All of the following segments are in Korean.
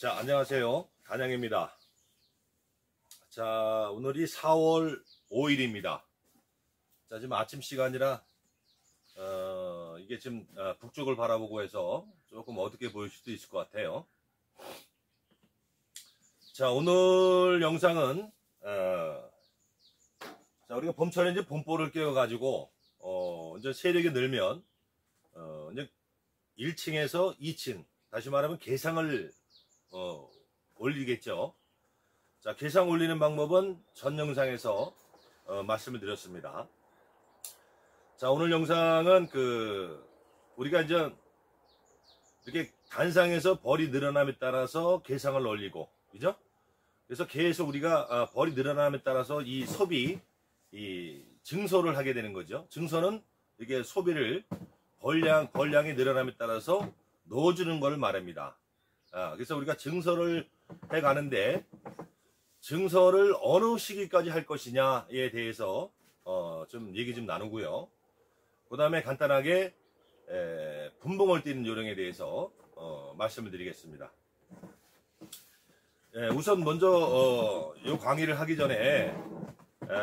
자, 안녕하세요. 단양입니다. 자, 오늘이 4월 5일입니다. 자, 지금 아침 시간이라, 이게 지금 북쪽을 바라보고 해서 조금 어둡게 보일 수도 있을 것 같아요. 자, 오늘 영상은, 자, 우리가 봄철에 이제 봄보를 깨워가지고, 이제 세력이 늘면, 이제 1층에서 2층, 다시 말하면 개상을 올리겠죠. 자, 개상 올리는 방법은 전 영상에서 말씀을 드렸습니다. 자, 오늘 영상은 우리가 이제 이렇게 단상에서 벌이 늘어남에 따라서 개상을 올리고, 그죠? 그래서 계속 우리가 벌이 늘어남에 따라서 이 증소를 하게 되는 거죠. 증소는 이게 소비를 벌량이 늘어남에 따라서 넣어주는 걸 말합니다. 그래서 우리가 증서를 해 가는데, 증서를 어느 시기까지 할 것이냐에 대해서 좀 얘기 좀 나누고요. 그 다음에 간단하게 분봉을 띄는 요령에 대해서 말씀을 드리겠습니다. 우선 먼저 이 강의를 하기 전에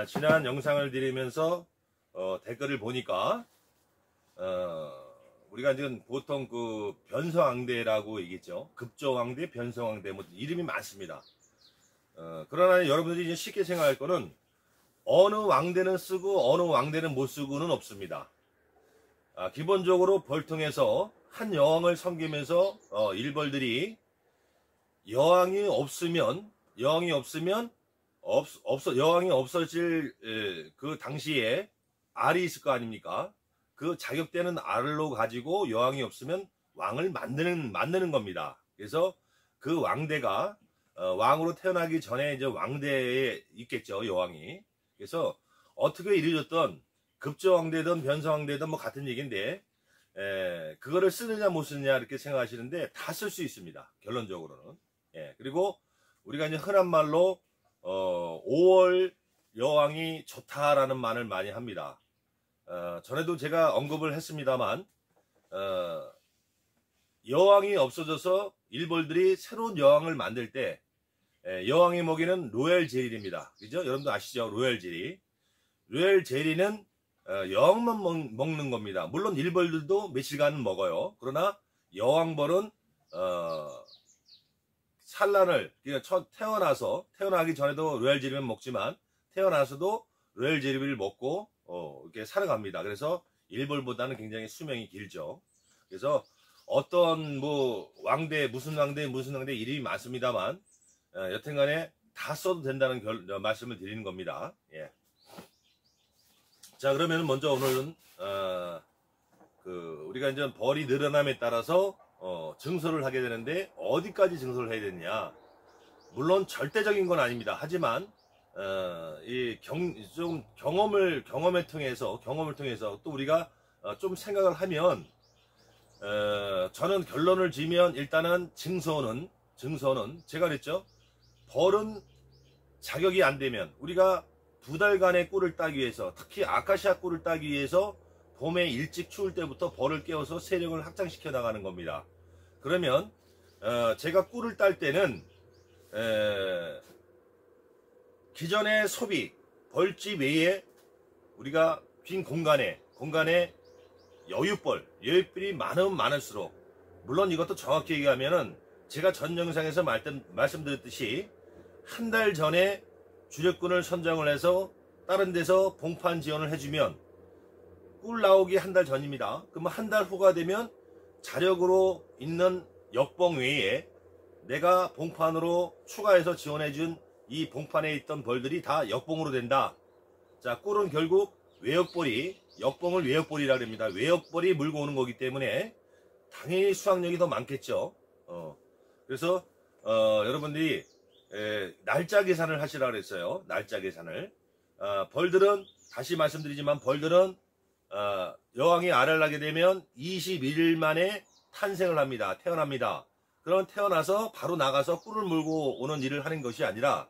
지난 영상을 드리면서 댓글을 보니까 우리가 지금 보통 변성왕대라고 얘기했죠. 급조왕대, 변성왕대, 뭐 이름이 많습니다. 그러나 여러분들이 이제 쉽게 생각할 거는 어느 왕대는 쓰고 어느 왕대는 못 쓰고는 없습니다. 기본적으로 벌통에서 한 여왕을 섬기면서 일벌들이 여왕이 없어질 그 당시에 알이 있을 거 아닙니까? 그 자격되는 알로 가지고 여왕이 없으면 왕을 만드는 겁니다. 그래서 그 왕대가 왕으로 태어나기 전에 이제 왕대에 있겠죠, 여왕이. 그래서 어떻게 이루어졌던 급조왕대든 변성왕대든 뭐 같은 얘기인데, 그거를 쓰느냐 못 쓰느냐 이렇게 생각하시는데 다 쓸 수 있습니다, 결론적으로는. 그리고 우리가 이제 흔한 말로 5월 여왕이 좋다라는 말을 많이 합니다. 전에도 제가 언급을 했습니다만, 여왕이 없어져서 일벌들이 새로운 여왕을 만들 때 여왕이 먹이는 로얄 젤리입니다. 그죠? 여러분도 아시죠? 로얄 젤리. 로얄 젤리는 여왕만 먹는 겁니다. 물론 일벌들도 며칠간은 먹어요. 그러나 여왕벌은 산란을, 그러니까 태어나기 전에도 로얄 젤리를 먹지만 태어나서도 로얄 젤리를 먹고 이렇게 살아갑니다. 그래서 일벌보다는 굉장히 수명이 길죠. 그래서 어떤 뭐 무슨 왕대 이름이 많습니다만, 여튼간에 다 써도 된다는 말씀을 드리는 겁니다. 자, 그러면 먼저 오늘은 우리가 이제 벌이 늘어남에 따라서 증서를 하게 되는데, 어디까지 증서를 해야 되느냐? 물론 절대적인 건 아닙니다. 하지만 좀 경험을 통해서 또 우리가 좀 생각을 하면, 저는 결론을 지면 일단은 증서는 제가 그랬죠. 벌은 자격이 안 되면 우리가 2달간의 꿀을 따기 위해서, 특히 아카시아 꿀을 따기 위해서 봄에 일찍 추울 때부터 벌을 깨워서 세력을 확장시켜 나가는 겁니다. 그러면 제가 꿀을 딸 때는 기존의 소비, 벌집 외에 우리가 빈 공간에 여윳벌이 많으면 많을수록, 물론 이것도 정확히 얘기하면은 제가 전 영상에서 말씀드렸듯이 한 달 전에 주력군을 선정을 해서 다른 데서 봉판 지원을 해주면 꿀 나오기 한 달 전입니다. 그러면 한 달 후가 되면 자력으로 있는 역봉 외에 내가 봉판으로 추가해서 지원해준 이 봉판에 있던 벌들이 다 역봉으로 된다. 자, 꿀은 결국 역봉을 외역벌이라 그럽니다. 외역벌이 물고 오는 거기 때문에 당연히 수확력이 더 많겠죠. 그래서 여러분들이 날짜 계산을 하시라 그랬어요. 날짜 계산을. 벌들은 다시 말씀드리지만, 벌들은 여왕이 알을 낳게 되면 21일 만에 탄생을 합니다. 태어납니다. 그럼 태어나서 바로 나가서 꿀을 물고 오는 일을 하는 것이 아니라,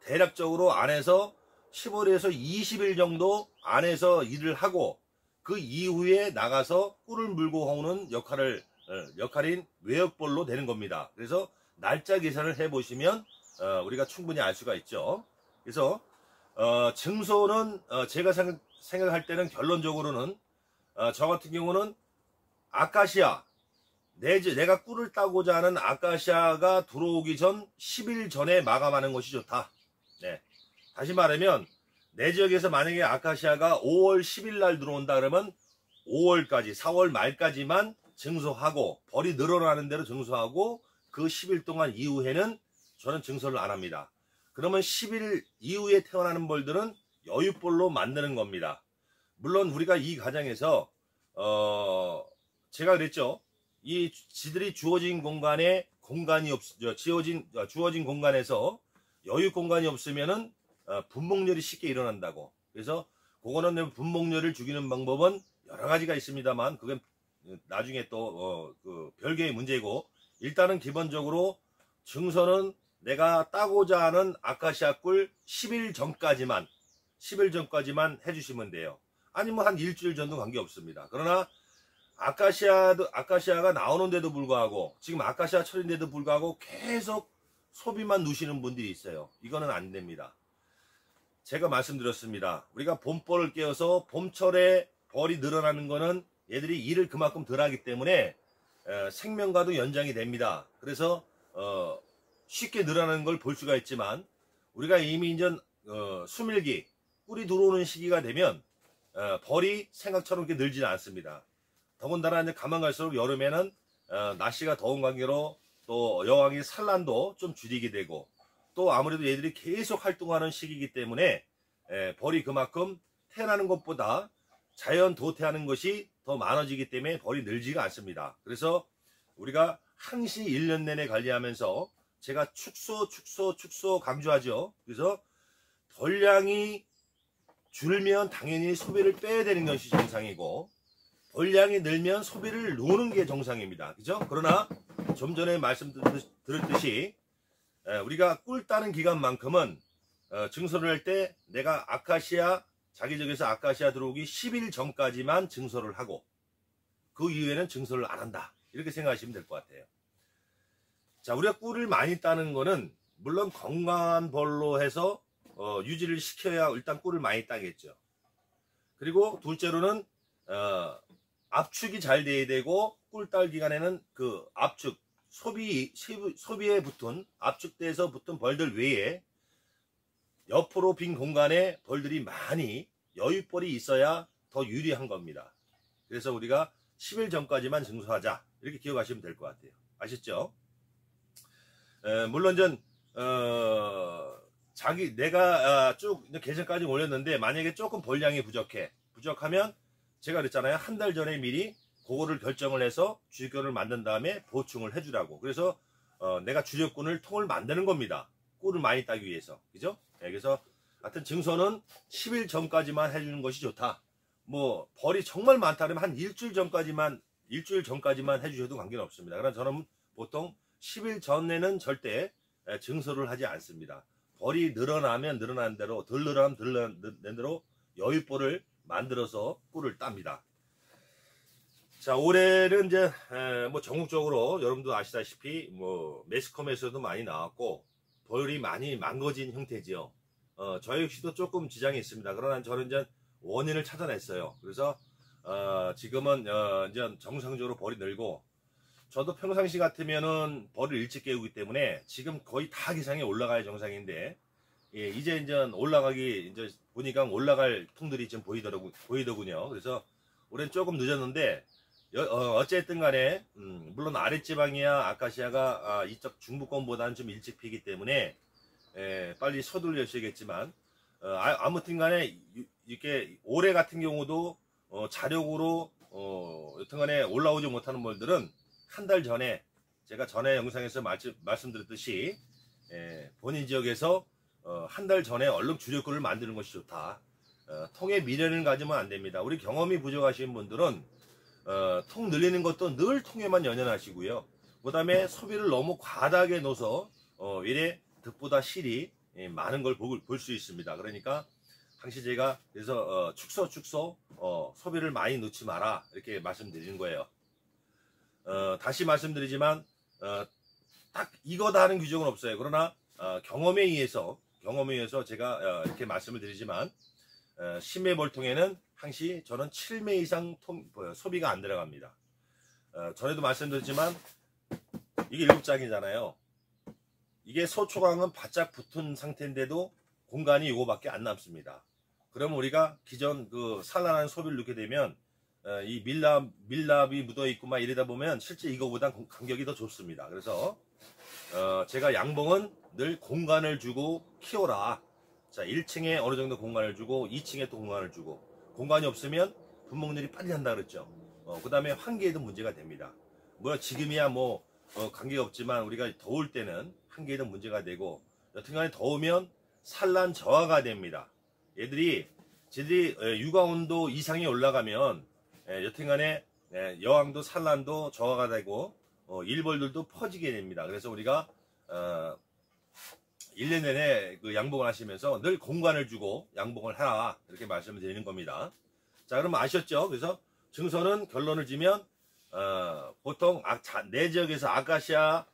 대략적으로 안에서 15일에서 20일 정도 안에서 일을 하고, 그 이후에 나가서 꿀을 물고 오는 역할인 외역벌로 되는 겁니다. 그래서 날짜 계산을 해보시면 우리가 충분히 알 수가 있죠. 그래서 증소는 제가 생각할 때는 결론적으로는 저 같은 경우는 아카시아, 내가 꿀을 따고자 하는 아카시아가 들어오기 전 10일 전에 마감하는 것이 좋다. 네. 다시 말하면 내 지역에서 만약에 아카시아가 5월 10일 날 들어온다 그러면 5월까지 4월 말까지만 증소하고 벌이 늘어나는 대로 증소하고 그 10일 동안 이후에는 저는 증소를 안 합니다. 그러면 10일 이후에 태어나는 벌들은 여윳벌로 만드는 겁니다. 물론 우리가 이 과정에서 제가 그랬죠. 이 지들이 주어진 공간에 주어진 공간에서 여유 공간이 없으면은 분목열이 쉽게 일어난다고. 그래서 그거는 분목열을 죽이는 방법은 여러 가지가 있습니다만 그건 나중에 또 그 별개의 문제고, 일단은 기본적으로 증서는 내가 따고자 하는 아카시아 꿀 10일 전까지만 해주시면 돼요. 아니면 한 일주일 전도 관계없습니다. 그러나 아카시아가 나오는데도 불구하고 지금 아카시아 철인데도 불구하고 계속 소비만 누시는 분들이 있어요. 이거는 안 됩니다. 제가 말씀드렸습니다. 우리가 봄벌을 깨워서 봄철에 벌이 늘어나는 거는 얘들이 일을 그만큼 덜 하기 때문에 생명과도 연장이 됩니다. 그래서 쉽게 늘어나는 걸 볼 수가 있지만 우리가 이미 이제 수밀기 꿀이 들어오는 시기가 되면 벌이 생각처럼 이렇게 늘지는 않습니다. 더군다나 이제 가만 갈수록 여름에는 날씨가 더운 관계로 또 여왕의 산란도 좀 줄이게 되고, 또 아무래도 얘들이 계속 활동하는 시기이기 때문에 벌이 그만큼 태어나는 것보다 자연 도태하는 것이 더 많아지기 때문에 벌이 늘지가 않습니다. 그래서 우리가 항시 1년 내내 관리하면서 제가 축소 강조하죠. 그래서 벌량이 줄면 당연히 소비를 빼야 되는 것이 정상이고, 벌량이 늘면 소비를 놓는 게 정상입니다. 그죠? 그러나 좀 전에 말씀드렸듯이 우리가 꿀 따는 기간만큼은 증소를 할 때 내가 자기 지역에서 아카시아 들어오기 10일 전까지만 증소를 하고 그 이후에는 증소를 안 한다. 이렇게 생각하시면 될 것 같아요. 자, 우리가 꿀을 많이 따는 거는 물론 건강한 벌로 해서 유지를 시켜야 일단 꿀을 많이 따겠죠. 그리고 둘째로는 압축이 잘 돼야 되고, 꿀 딸 기간에는 그 압축 소비에 붙은 압축돼서 붙은 벌들 외에 옆으로 빈 공간에 벌들이 많이 여윳벌이 있어야 더 유리한 겁니다. 그래서 우리가 10일 전까지만 증소하자, 이렇게 기억하시면 될 것 같아요. 아셨죠? 물론 내가 쭉 계절까지 올렸는데 만약에 조금 벌량이 부족하면 제가 그랬잖아요. 한 달 전에 미리 그거를 결정을 해서 주력권을 만든 다음에 보충을 해주라고. 그래서 내가 주력권을 통을 만드는 겁니다. 꿀을 많이 따기 위해서. 그죠? 네, 그래서 하여튼 증소는 10일 전까지만 해주는 것이 좋다. 뭐 벌이 정말 많다 그러면 한 일주일 전까지만 해주셔도 관계는 없습니다. 그러나 저는 보통 10일 전에는 절대 증소를 하지 않습니다. 벌이 늘어나면 늘어난 대로, 덜 늘어나면 덜 늘어난 대로 여윳벌을 만들어서 꿀을 땁니다. 자, 올해는 이제 뭐 전국적으로 여러분도 아시다시피 뭐 매스컴에서도 많이 나왔고 벌이 많이 망가진 형태지요. 저 역시도 조금 지장이 있습니다. 그러나 저는 이제 원인을 찾아냈어요. 그래서 지금은 이제 정상적으로 벌이 늘고, 저도 평상시 같으면은 벌을 일찍 깨우기 때문에 지금 거의 다 기상에 올라가야 정상인데, 예, 이제 보니까 올라갈 통들이 좀 보이더군요. 그래서 올해는 조금 늦었는데 어쨌든 간에 물론 아랫지방이야 아카시아가 이쪽 중부권보다는 좀 일찍 피기 때문에 빨리 서둘러셔야겠지만, 아무튼 간에 이렇게 올해 같은 경우도 자력으로 여튼 간에 올라오지 못하는 벌들은 한 달 전에 제가 전에 영상에서 말씀드렸듯이 본인 지역에서 한 달 전에 얼른 주력권을 만드는 것이 좋다. 통에 미련을 가지면 안 됩니다. 우리 경험이 부족하신 분들은 통 늘리는 것도 늘 통에만 연연하시고요. 그 다음에 소비를 너무 과다하게 넣어서 이래 득보다 실이 많은 걸 볼 수 있습니다. 그러니까 항시 제가 그래서 축소 소비를 많이 넣지 마라, 이렇게 말씀드리는 거예요. 다시 말씀드리지만 딱 이거다 하는 규정은 없어요. 그러나 경험에 의해서 제가 이렇게 말씀을 드리지만 심해 볼통에는 항시 저는 7매 이상 소비가 안 들어갑니다. 전에도 말씀드렸지만 이게 7장이잖아요. 이게 소초강은 바짝 붙은 상태인데도 공간이 이거밖에 안 남습니다. 그러면 우리가 기존 그 산란한 소비를 넣게 되면 이 밀랍이 묻어 있고 막 이러다 보면 실제 이거보다 간격이 더 좁습니다. 그래서 제가 양봉은 늘 공간을 주고 키워라. 자, 1층에 어느 정도 공간을 주고 2층에 또 공간을 주고, 공간이 없으면 분목률이 빨리 한다 그랬죠. 그 다음에 환기에도 문제가 됩니다. 뭐 지금이야 뭐 관계가 없지만 우리가 더울 때는 환기에도 문제가 되고, 여튼간에 더우면 산란 저하가 됩니다. 얘들이 육아 온도 이상이 올라가면 여튼간에 여왕도 산란도 저하가 되고 일벌들도 퍼지게 됩니다. 그래서 우리가 1년 내내 그 양봉을 하시면서 늘 공간을 주고 양봉을 하라, 이렇게 말씀을 드리는 겁니다. 자, 그럼 아셨죠? 그래서 증서는 결론을 지면 보통 내 지역에서 아카시아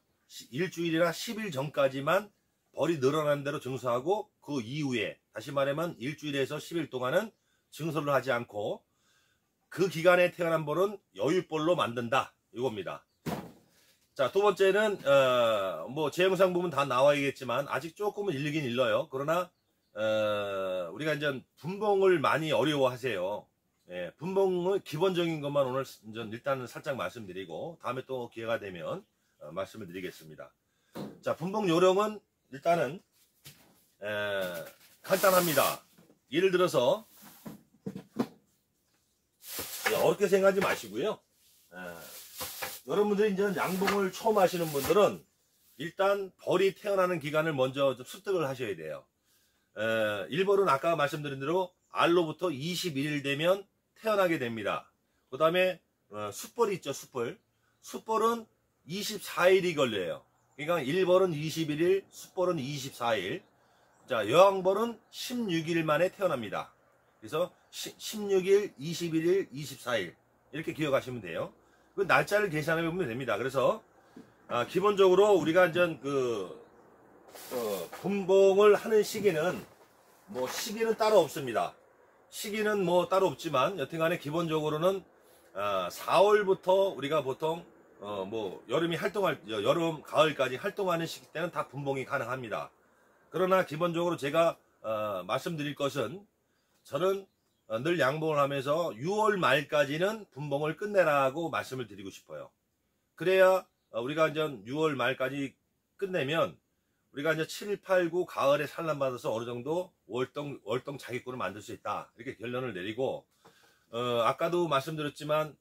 일주일이나 10일 전까지만 벌이 늘어난 대로 증서하고, 그 이후에 다시 말하면 일주일에서 10일 동안은 증서를 하지 않고 그 기간에 태어난 벌은 여유벌로 만든다, 이겁니다. 자, 두 번째는 뭐 제 영상 보면 다 나와야겠지만 아직 조금은 일리긴 일러요. 그러나 우리가 이제 분봉을 많이 어려워하세요. 분봉은 기본적인 것만 오늘 일단은 살짝 말씀드리고 다음에 또 기회가 되면 말씀을 드리겠습니다. 자, 분봉 요령은 일단은 간단합니다. 예를 들어서 어렵게 생각하지 마시고요. 여러분들이 이제 양봉을 처음 하시는 분들은 일단 벌이 태어나는 기간을 먼저 좀 습득을 하셔야 돼요. 1벌은 아까 말씀드린 대로 알로부터 21일 되면 태어나게 됩니다. 그 다음에 숫벌이 있죠. 숫벌은 24일이 걸려요. 그러니까 1벌은 21일, 숫벌은 24일. 자, 여왕벌은 16일 만에 태어납니다. 그래서 16일, 21일, 24일 이렇게 기억하시면 돼요. 그 날짜를 계산해 보면 됩니다. 그래서 기본적으로 우리가 이제 분봉을 하는 시기는 뭐 시기는 따로 없습니다. 시기는 뭐 따로 없지만 여튼간에 기본적으로는 4월부터 우리가 보통 뭐 여름 가을까지 활동하는 시기 때는 다 분봉이 가능합니다. 그러나 기본적으로 제가 말씀드릴 것은, 저는 늘 양봉을 하면서 6월 말까지는 분봉을 끝내라고 말씀을 드리고 싶어요. 그래야 우리가 이제 6월 말까지 끝내면 우리가 이제 7, 8, 9 가을에 산란받아서 어느 정도 월동 자기꾼을 만들 수 있다, 이렇게 결론을 내리고, 아까도 말씀드렸지만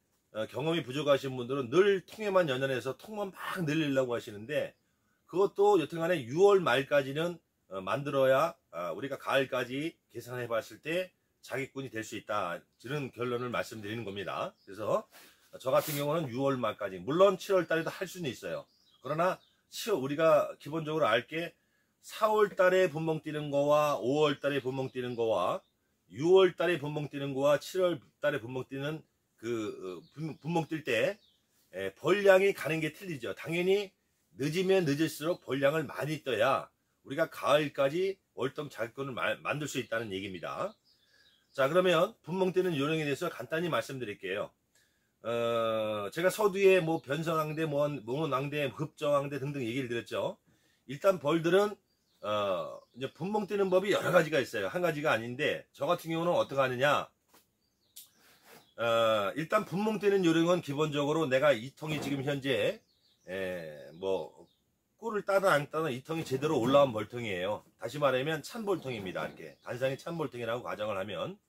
경험이 부족하신 분들은 늘 통에만 연연해서 통만 막 늘리려고 하시는데, 그것도 여튼간에 6월 말까지는 만들어야 우리가 가을까지 계산해 봤을 때 자기꾼이 될 수 있다, 이런 결론을 말씀드리는 겁니다. 그래서 저 같은 경우는 6월 말까지, 물론 7월 달에도 할 수는 있어요. 그러나 우리가 기본적으로 알게 4월 달에 분봉 뛰는 거와 5월 달에 분봉 뛰는 거와 6월 달에 분봉 뛰는 거와 7월 달에 분봉 뛰는 분봉 뛸 때 벌량이 가는 게 틀리죠. 당연히 늦으면 늦을수록 벌량을 많이 떠야 우리가 가을까지 월동 자기꾼을 만들 수 있다는 얘기입니다. 자, 그러면 분봉 뛰는 요령에 대해서 간단히 말씀드릴게요. 제가 서두에 뭐 변성왕대, 모논왕대, 흡정왕대 등등 얘기를 드렸죠. 일단 벌들은 이제 분봉 뛰는 법이 여러 가지가 있어요. 한 가지가 아닌데, 저 같은 경우는 어떻게 하느냐, 일단 분봉 뛰는 요령은 기본적으로 내가 이 통이 지금 현재 뭐 꿀을 따든 안 따든 이 통이 제대로 올라온 벌통이에요. 다시 말하면 찬벌통입니다. 이렇게 단상의 찬벌통이라고 가정을 하면,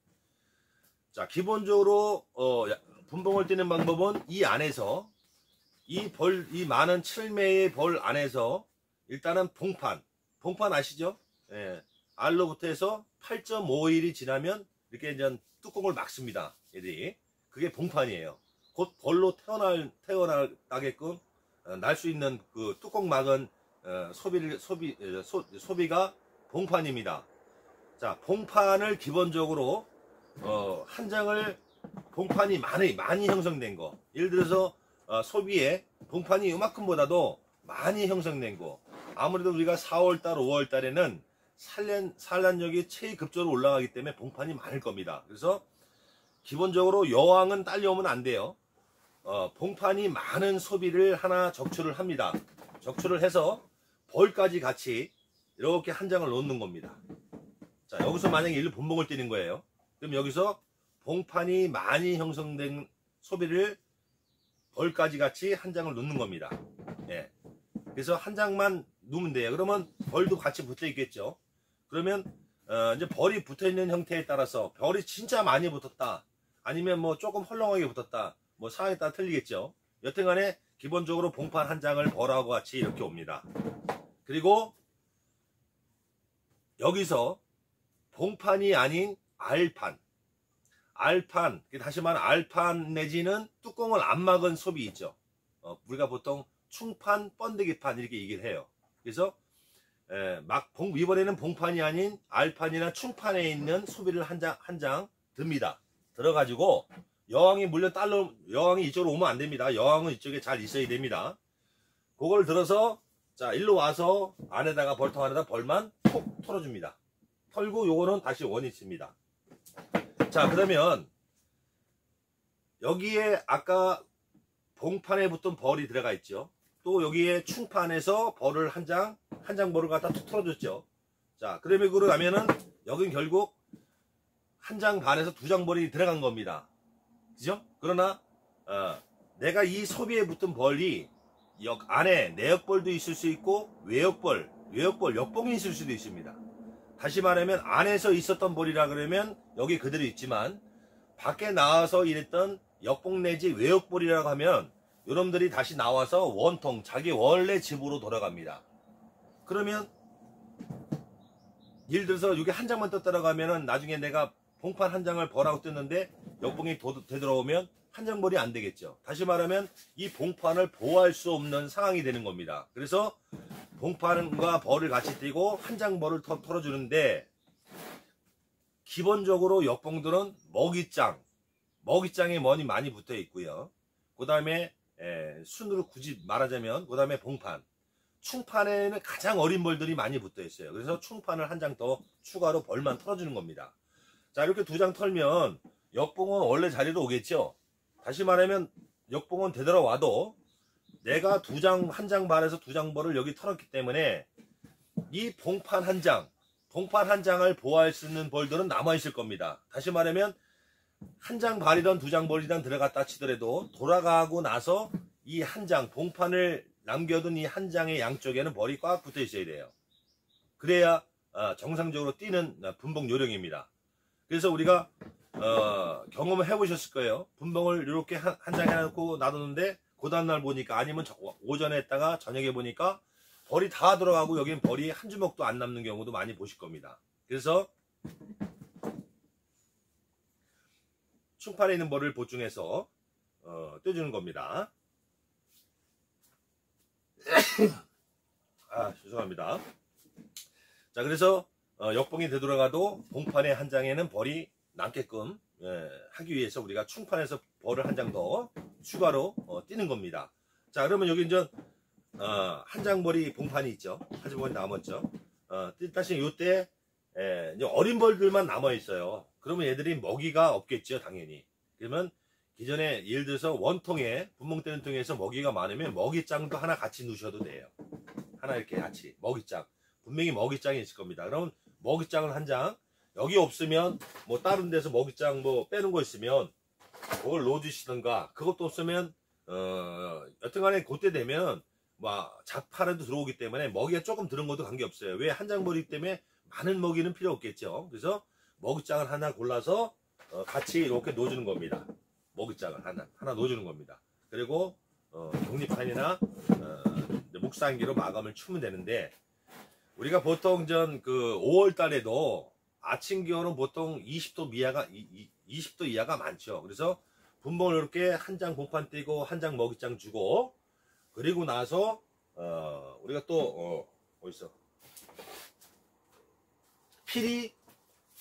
자, 기본적으로 분봉을 뛰는 방법은 이 안에서 이 많은 7매의 벌 안에서 일단은 봉판 아시죠? 알로부터 해서 8.5일이 지나면 이렇게 이제 뚜껑을 막습니다. 얘들이. 그게 봉판이에요. 곧 벌로 태어나게끔 날 수 있는 그 뚜껑 막은 소비가 봉판입니다. 자, 봉판을 기본적으로 한 장을 봉판이 많이 형성된 거, 예를 들어서 소비에 봉판이 이만큼보다도 많이 형성된 거. 아무래도 우리가 4월달, 5월달에는 산란력이 체급적으로 올라가기 때문에 봉판이 많을 겁니다. 그래서 기본적으로 여왕은 딸려오면 안 돼요. 봉판이 많은 소비를 하나 적출을 합니다. 적출을 해서 벌까지 같이 이렇게 한 장을 놓는 겁니다. 자, 여기서 만약에 일로 분봉을 뛰는 거예요. 그럼 여기서 봉판이 많이 형성된 소비를 벌까지 같이 한 장을 놓는 겁니다. 예. 그래서 한 장만 놓으면 돼요. 그러면 벌도 같이 붙어 있겠죠. 그러면 이제 벌이 붙어 있는 형태에 따라서 벌이 진짜 많이 붙었다, 아니면 뭐 조금 헐렁하게 붙었다, 뭐 상황에 따라 틀리겠죠. 여튼간에 기본적으로 봉판 한 장을 벌하고 같이 이렇게 옵니다. 그리고 여기서 봉판이 아닌 알판, 다시 말하면 알판 내지는 뚜껑을 안 막은 소비 있죠. 우리가 보통 충판, 번데기판 이렇게 얘기를 해요. 그래서 이번에는 봉판이 아닌 알판이나 충판에 있는 소비를 한 장 듭니다. 들어가지고 여왕이 여왕이 이쪽으로 오면 안 됩니다. 여왕은 이쪽에 잘 있어야 됩니다. 그걸 들어서 자, 일로 와서 안에다가 벌통 안에다 벌만 톡 털어줍니다. 털고 요거는 다시 원이 있습니다. 자, 그러면 여기에 아까 봉판에 붙은 벌이 들어가 있죠. 또 여기에 충판에서 벌을 한 장 벌을 갖다 툭 털어줬죠. 자, 그러면 그러고 나면은 여긴 결국 한 장 반에서 두 장 벌이 들어간 겁니다. 그죠? 그러나 내가 이 소비에 붙은 벌이 안에 내역벌도 있을 수 있고 역봉이 있을 수도 있습니다. 다시 말하면 안에서 있었던 벌이라 그러면 여기 그대로 있지만 밖에 나와서 일했던 역봉 내지 외역벌이라고 하면 여러분들이 다시 나와서 원통 자기 원래 집으로 돌아갑니다. 그러면 예를 들어서 여기 한 장만 떴다라고 하면은 나중에 내가 봉판 한 장을 벌하고 떴는데 역봉이 되돌아오면 한 장 벌이 안 되겠죠. 다시 말하면 이 봉판을 보호할 수 없는 상황이 되는 겁니다. 그래서 봉판과 벌을 같이 띄고 한 장 벌을 털어주는데, 기본적으로 역봉들은 먹이장에 많이 붙어 있고요. 그 다음에 순으로 굳이 말하자면 그 다음에 봉판, 충판에는 가장 어린 벌들이 많이 붙어 있어요. 그래서 충판을 한 장 더 추가로 벌만 털어주는 겁니다. 자, 이렇게 두 장 털면 역봉은 원래 자리로 오겠죠. 다시 말하면 역봉은 되돌아와도 내가 한 장 반에서 두 장 벌을 여기 털었기 때문에 이 봉판 한 장을 보호할 수 있는 벌들은 남아있을 겁니다. 다시 말하면 한 장 발이든 두 장 벌이든 들어갔다 치더라도 돌아가고 나서 이 한 장, 봉판을 남겨둔 이 한 장의 양쪽에는 벌이 꽉 붙어 있어야 돼요. 그래야 정상적으로 뛰는 분봉 요령입니다. 그래서 우리가 경험을 해보셨을 거예요. 분봉을 이렇게 한 장 해놓고 놔뒀는데 그 다음날 보니까, 아니면 오전에 했다가 저녁에 보니까 벌이 다 들어가고 여긴 벌이 한 주먹도 안 남는 경우도 많이 보실 겁니다. 그래서 충판에 있는 벌을 보충해서 떼주는 겁니다. 죄송합니다. 자, 그래서 역봉이 되돌아가도 봉판의 한 장에는 벌이 남게끔 하기 위해서 우리가 충판에서 벌을 한 장 더 추가로 띄는 겁니다. 자, 그러면 여기 이제 한 장 벌이 봉판이 있죠. 한 장 벌이 남았죠. 다시 요때 이제 어린 벌들만 남아 있어요. 그러면 얘들이 먹이가 없겠죠, 당연히. 그러면 기존에 예를 들어서 원통에 분봉 떼는 통에서 먹이가 많으면 먹이장도 하나 같이 넣으셔도 돼요. 하나 이렇게 같이 먹이장, 분명히 먹이장이 있을 겁니다. 그러면 먹이장을 한 장, 여기 없으면 뭐 다른 데서 먹이장 뭐 빼는 거 있으면 그걸 넣어주시던가, 그것도 없으면 여튼간에 그때 되면 뭐 자파라도 들어오기 때문에 먹이가 조금 들은 것도 관계없어요. 왜? 한 장 벌이기 때문에 많은 먹이는 필요 없겠죠. 그래서 먹이장을 하나 골라서 같이 이렇게 넣어주는 겁니다. 먹이장을 하나 넣어주는 겁니다. 그리고 독립판이나 묵상기로 마감을 추면 되는데, 우리가 보통 5월 달에도 아침 기온은 보통 20도 이하가 많죠. 그래서 분봉을 이렇게 한 장 봉판 띄고 한 장 먹이장 주고, 그리고 나서 우리가 또 어딨어? 필히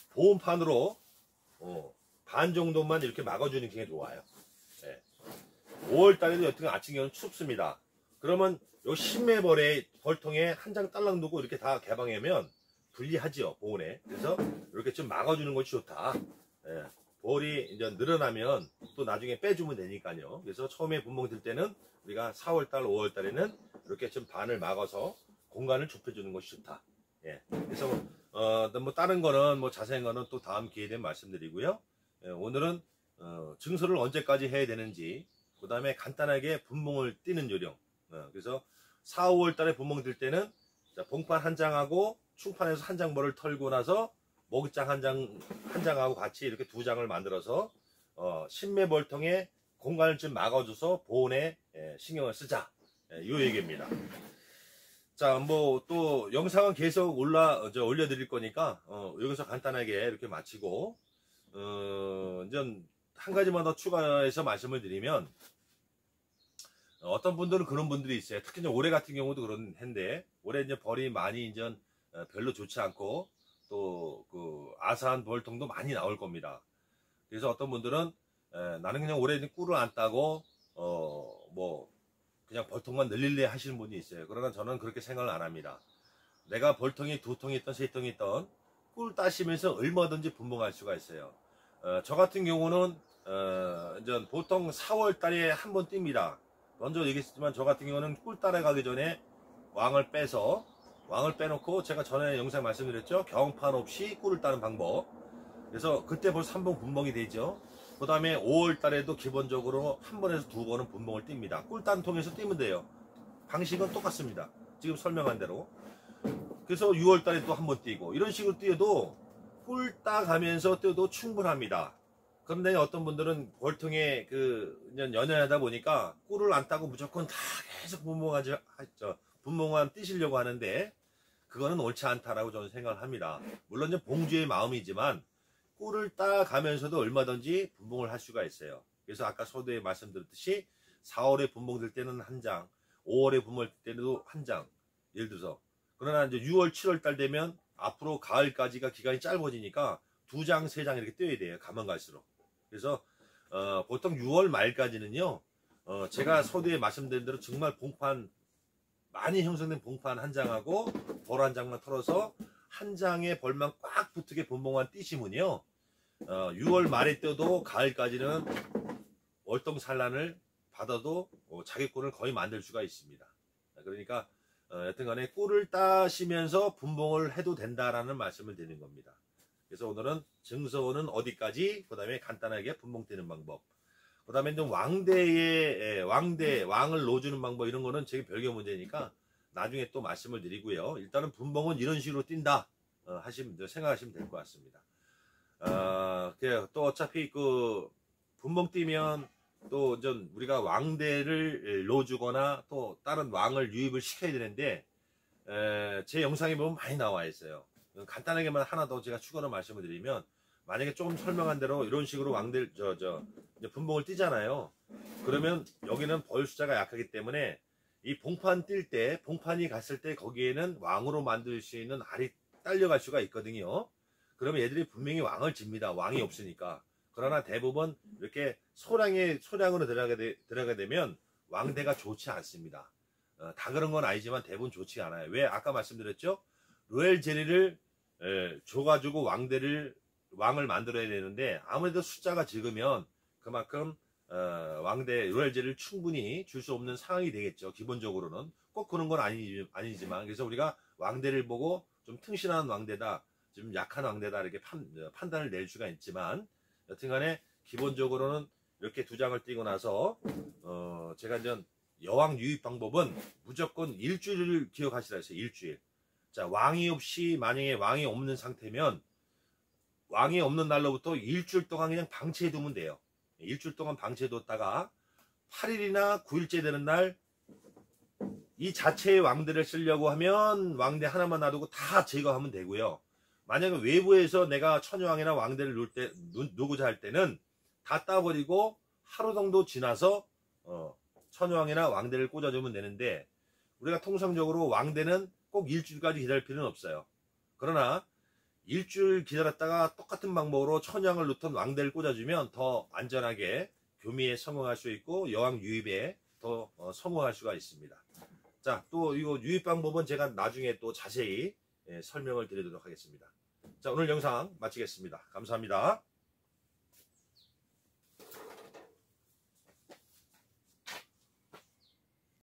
보온판으로 반 정도만 이렇게 막아주는 게 좋아요. 5월 달에도 여튼 아침 기온은 춥습니다. 그러면 요 신매벌의 벌통에 한 장 딸랑 두고 이렇게 다 개방하면 불리하지요, 보온에. 그래서 이렇게 좀 막아주는 것이 좋다. 예, 벌이 이제 늘어나면 또 나중에 빼주면 되니까요. 그래서 처음에 분봉 들 때는 우리가 4월달, 5월달에는 이렇게 좀 반을 막아서 공간을 좁혀주는 것이 좋다. 예, 그래서 뭐 다른 거는 뭐 자세한 거는 또 다음 기회에 대해 말씀드리고요. 예, 오늘은 증설을 언제까지 해야 되는지, 그 다음에 간단하게 분봉을 띄는 요령. 그래서 4, 5월 달에 분봉 들 때는 자, 봉판 한 장하고 충판에서 한 장 벌을 털고 나서 먹이장 한 장하고 같이 이렇게 두 장을 만들어서 신매 벌통에 공간을 좀 막아줘서 보온에 신경을 쓰자. 이 얘기입니다. 자, 뭐 또 영상은 계속 올려드릴 거니까 여기서 간단하게 이렇게 마치고 이제 한 가지만 더 추가해서 말씀을 드리면, 어떤 분들은 그런 분들이 있어요. 특히 이제 올해 같은 경우도 그런 한데, 올해 이제 벌이 많이 이제 별로 좋지 않고 또 그 아사한 벌통도 많이 나올 겁니다. 그래서 어떤 분들은 나는 그냥 올해 꿀을 안 따고 뭐 그냥 벌통만 늘릴래 하시는 분이 있어요. 그러나 저는 그렇게 생각을 안 합니다. 내가 벌통이 2통이 있던 3통이 있던 꿀 따시면서 얼마든지 분봉할 수가 있어요. 저 같은 경우는 이제 보통 4월 달에 한 번 띱니다. 먼저 얘기했지만 저 같은 경우는 꿀 따라 가기 전에 왕을 빼놓고 제가 전에 영상 말씀드렸죠. 경판 없이 꿀을 따는 방법. 그래서 그때 벌써 한 번 분봉이 되죠. 그 다음에 5월 달에도 기본적으로 한 번에서 2번은 분봉을 띱니다. 꿀 따는 통에서 띄면 돼요. 방식은 똑같습니다. 지금 설명한 대로. 그래서 6월 달에 또 한 번 띄고 이런 식으로 띄어도 꿀 따가면서 띄어도 충분합니다. 그런데 어떤 분들은 벌통에 연연하다 보니까 꿀을 안 따고 무조건 다 계속 분봉만 띄시려고 하는데, 그거는 옳지 않다라고 저는 생각을 합니다. 물론 이제 봉주의 마음이지만 꿀을 따가면서도 얼마든지 분봉을 할 수가 있어요. 그래서 아까 서두에 말씀드렸듯이 4월에 분봉 들 때는 한 장, 5월에 분봉 들 때도 한 장, 예를 들어서. 그러나 이제 6월, 7월 달 되면 앞으로 가을까지가 기간이 짧아지니까 2장, 3장 이렇게 떼야 돼요. 가면 갈수록. 그래서 보통 6월 말까지는요, 제가 서두에 말씀드린 대로 정말 봉판, 많이 형성된 봉판 한 장하고 벌 한 장만 털어서 한 장에 벌만 꽉 붙게 분봉만 띄시면요, 6월 말에 떼도 가을까지는 월동산란을 받아도 자기 꿀을 거의 만들 수가 있습니다. 그러니까 여튼간에 꿀을 따시면서 분봉을 해도 된다라는 말씀을 드리는 겁니다. 그래서 오늘은 증서는 어디까지, 그 다음에 간단하게 분봉 떼는 방법, 그 다음에 왕을 놓아주는 방법, 이런 거는 제게 별개 문제니까 나중에 또 말씀을 드리고요. 일단은 분봉은 이런 식으로 뛴다 생각하시면 될 것 같습니다. 또 어차피 분봉 뛰면 또 우리가 왕대를 놓아주거나 또 다른 왕을 유입을 시켜야 되는데, 제 영상에 보면 많이 나와 있어요. 간단하게만 하나 더 제가 추가로 말씀을 드리면, 만약에 조금 설명한 대로 이런 식으로 왕들 이제 분봉을 띄잖아요. 그러면 여기는 벌 숫자가 약하기 때문에 이 봉판 뛸 때, 봉판이 갔을 때 거기에는 왕으로 만들 수 있는 알이 딸려갈 수가 있거든요. 그러면 얘들이 분명히 왕을 집니다. 왕이 없으니까. 그러나 대부분 이렇게 소량으로 들어가게 되면 왕대가 좋지 않습니다. 다 그런 건 아니지만 대부분 좋지 않아요. 왜? 아까 말씀드렸죠? 로얄 젤리를 줘가지고 왕을 만들어야 되는데, 아무래도 숫자가 적으면 그만큼 왕대 로얄 젤리를 충분히 줄 수 없는 상황이 되겠죠. 기본적으로는 꼭 그런 건 아니지만, 그래서 우리가 왕대를 보고 좀 튼실한 왕대다, 좀 약한 왕대다, 이렇게 판단을 낼 수가 있지만, 여튼간에 기본적으로는 이렇게 2장을 띄고 나서 제가 이제 여왕 유입 방법은 무조건 일주일을 기억하시라 했어요. 일주일. 자, 만약에 왕이 없는 상태면 왕이 없는 날로부터 일주일 동안 그냥 방치해 두면 돼요. 일주일 동안 방치해 뒀다가 8일이나 9일째 되는 날 이 자체의 왕대를 쓰려고 하면 왕대 하나만 놔두고 다 제거하면 되고요. 만약에 외부에서 내가 천여왕이나 왕대를 누고자 할 때는 다 따버리고 하루 정도 지나서 천여왕이나 왕대를 꽂아주면 되는데, 우리가 통상적으로 왕대는 꼭 일주일까지 기다릴 필요는 없어요. 그러나 일주일 기다렸다가 똑같은 방법으로 천여왕을 놓던 왕대를 꽂아주면 더 안전하게 교미에 성공할 수 있고 여왕 유입에 더 성공할 수가 있습니다. 자, 또 이거 유입 방법은 제가 나중에 또 자세히 설명을 드리도록 하겠습니다. 자, 오늘 영상 마치겠습니다. 감사합니다.